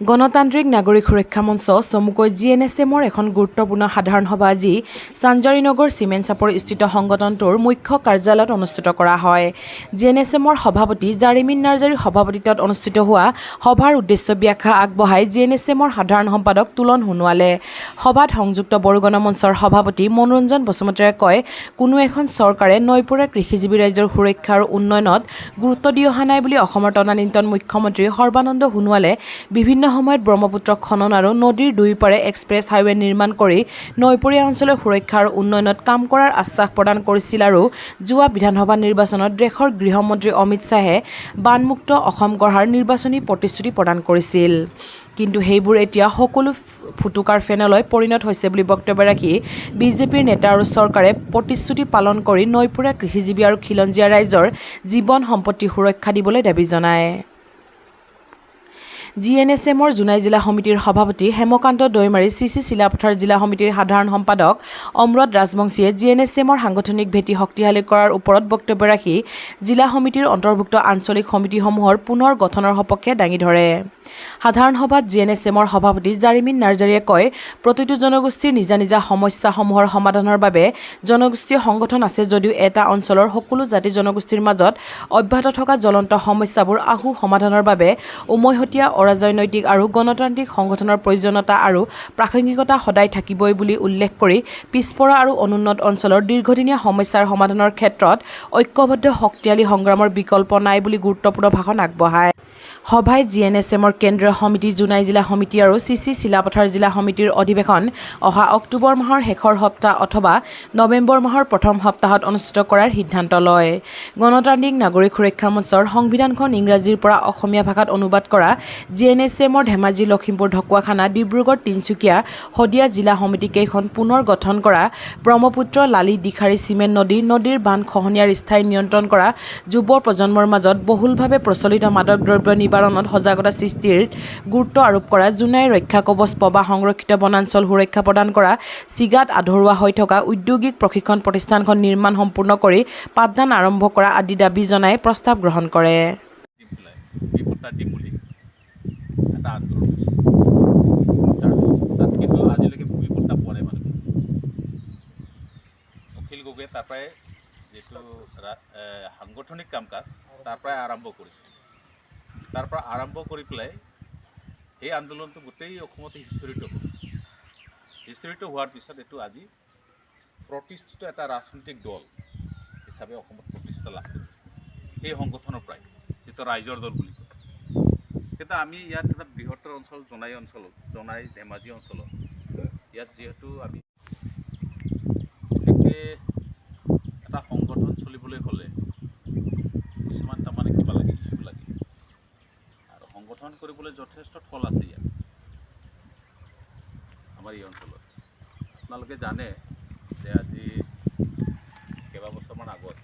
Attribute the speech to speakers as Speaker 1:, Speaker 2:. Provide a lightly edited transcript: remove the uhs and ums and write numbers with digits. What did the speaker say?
Speaker 1: গণতান্ত্ৰিক নাগৰিক সুৰক্ষা মঞ্চ চমুকৈ এনএছএমৰ এখন গুৰুত্বপূৰ্ণ সাধাৰণ সভা আজি চাঞ্জাৰীনগৰ চিমেণ্ট চাপৰ স্থিত সংগঠনটোৰ মুখ্য কাৰ্যালয়ত অনুষ্ঠিত কৰা হয়। এনএছএমৰ সভাপতি জাৰিমিন নাৰ্জাৰীৰ সভাপতিত্বত অনুষ্ঠিত হোৱা সভাৰ উদ্দেশ্য ব্যাখ্যা আগবঢ়াই এনএছএমৰ সাধাৰণ সম্পাদক তুলন সোণোৱালে। সভাত সংযুক্ত বড়োগণ মঞ্চৰ সভাপতি মনোৰঞ্জন বসুমতাৰীয়ে কয়, কোনো এখন চৰকাৰে নৈপৰীয়া কৃষিজীৱী ৰাইজৰ সুৰক্ষা আৰু উন্নয়নত গুৰুত্ব দি অহা নাই বুলি অসমৰ তদানীন্তন মুখ্যমন্ত্ৰী সৰ্বানন্দ সোণোৱালে বিভিন্ন সময়ত ব্ৰহ্মপুত্ৰ খনন আৰু নদীৰ দুয়োপাৰে এক্সপ্ৰেছ হাইৱে নিৰ্মাণ কৰি নৈপৰীয়া অঞ্চলৰ সুৰক্ষা আৰু উন্নয়নত কাম কৰাৰ আশ্বাস প্ৰদান কৰিছিল আৰু যোৱা বিধানসভা নিৰ্বাচনত দেশৰ গৃহমন্ত্ৰী অমিত শ্বাহে বানমুক্ত অসম গঢ়াৰ নিৰ্বাচনী প্ৰতিশ্ৰুতি প্ৰদান কৰিছিল। কিন্তু সেইবোৰ এতিয়া সকলো ফুটুকাৰ ফেনলৈ পৰিণত হৈছে বুলি বক্তব্য ৰাখি বিজেপিৰ নেতা আৰু চৰকাৰে প্ৰতিশ্ৰুতি পালন কৰি নৈপৰীয়া কৃষিজীৱী আৰু খিলঞ্জীয়া ৰাইজৰ জীৱন সম্পত্তি সুৰক্ষা দিবলৈ দাবী জনায়। এনএছএমৰ জোনাই জিলা সমিতিৰ সভাপতি হেমকান্ত দৈমাৰী, চিলাপথাৰ জিলা সমিতিৰ সাধাৰণ সম্পাদক অমৃত ৰাজবংশীয়ে এনএছএমৰ সাংগঠনিক ভেটি শক্তিশালী কৰাৰ ওপৰত বক্তব্য ৰাখি জিলা সমিতিৰ অন্তৰ্ভুক্ত আঞ্চলিক সমিতিসমূহৰ পুনৰ গঠনৰ সপক্ষে দাঙি ধৰে। সাধাৰণ সভাত এনএছএমৰ সভাপতি জাৰিমিন নাৰ্জাৰীয়ে কয়, প্ৰতিটো জনগোষ্ঠীৰ নিজা নিজা সমস্যাসমূহৰ সমাধানৰ বাবে জনগোষ্ঠীয় সংগঠন আছে যদিও এটা অঞ্চলৰ সকলো জাতি জনগোষ্ঠীৰ মাজত অব্যাহত থকা জ্বলন্ত সমস্যাবোৰ আহু সমাধানৰ বাবে উমৈহতীয়া অৰাজনৈতিক আৰু গণতান্ত্ৰিক সংগঠনৰ প্ৰয়োজনীয়তা আৰু প্ৰাসংগিকতা সদায় থাকিবই বুলি উল্লেখ কৰি পিছপৰা আৰু অনুন্নত অঞ্চলৰ দীৰ্ঘদিনীয়া সমস্যাৰ সমাধানৰ ক্ষেত্ৰত ঐক্যবদ্ধ শক্তিশালী সংগ্ৰামৰ বিকল্প নাই বুলি গুৰুত্বপূৰ্ণ ভাষণ আগবঢ়ায়। সভাই এনএছএমৰ কেন্দ্ৰীয় সমিতি, জোনাই জিলা সমিতি আৰু চিলাপথাৰ জিলা সমিতিৰ অধিৱেশন অহা অক্টোবৰ মাহৰ শেষৰ সপ্তাহ অথবা নৱেম্বৰ মাহৰ প্ৰথম সপ্তাহত অনুষ্ঠিত কৰাৰ সিদ্ধান্ত লয়। গণতান্ত্ৰিক নাগৰিক সুৰক্ষা মঞ্চৰ সংবিধানখন ইংৰাজীৰ পৰা অসমীয়া ভাষাত অনুবাদ কৰা এনএছএমৰ ধেমাজি, লখিমপুৰ, ঢকুৱাখানা, ডিব্ৰুগড়, তিনিচুকীয়া, শদিয়া জিলা সমিতিকেইখন পুনৰ গঠন কৰা, ব্ৰহ্মপুত্ৰ, লালি, দিখাৰী, চিমেণ্ট নদীৰ বান্ধ খহনীয়াৰ স্থায়ী নিয়ন্ত্ৰণ কৰা, যুৱ প্ৰজন্মৰ মাজত বহুলভাৱে প্ৰচলিত মাদক দ্ৰব্য নিবাৰণত সজাগতা সৃষ্টিৰ গুৰুত্ব আৰোপ কৰা, জোনাই ৰক্ষা কৱচ প্ৰবাহ সংৰক্ষিত বনাঞ্চল সুৰক্ষা প্ৰদান কৰা, চিগাত আধৰুৱা হৈ থকা ঔদ্যোগিক প্ৰশিক্ষণ প্ৰতিষ্ঠানখন নিৰ্মাণ সম্পূৰ্ণ কৰি পাঠদান আৰম্ভ কৰা আদি দাবী জনাই প্ৰস্তাৱ গ্ৰহণ কৰে।
Speaker 2: এটা আন্দোলন তাত কিন্তু আজিলৈকে ভূমিপট্টা পোৱা নাই মানুহ। অখিল গগৈয়ে তাৰ পৰাই যিটো সাংগঠনিক কাম কাজ তাৰ পৰাই আৰম্ভ কৰিছিল। তাৰ পৰা আৰম্ভ কৰি পেলাই এই আন্দোলনটো গোটেই অসমতে সিঁচৰিত হোৱাৰ পিছত এইটো আজি প্ৰতিষ্ঠিত এটা ৰাজনৈতিক দল হিচাপে অসমত প্ৰতিষ্ঠা লাভ কৰিছে। সেই সংগঠনৰ পৰাই যিটো ৰাইজৰ দল বুলি কয়। কিন্তু আমি ইয়াত এটা বৃহত্তৰ অঞ্চল, জোনাই ধেমাজি অঞ্চলত ইয়াত যিহেতু আমি এটা সংগঠন চলিবলৈ হ'লে কিছুমান তাৰমানে কিবা লাগে, ইছ্যু লাগে আৰু সংগঠন কৰিবলৈ যথেষ্ট থল আছে ইয়াত আমাৰ এই অঞ্চলত। আপোনালোকে জানে যে আজি কেইবাবছৰমান আগত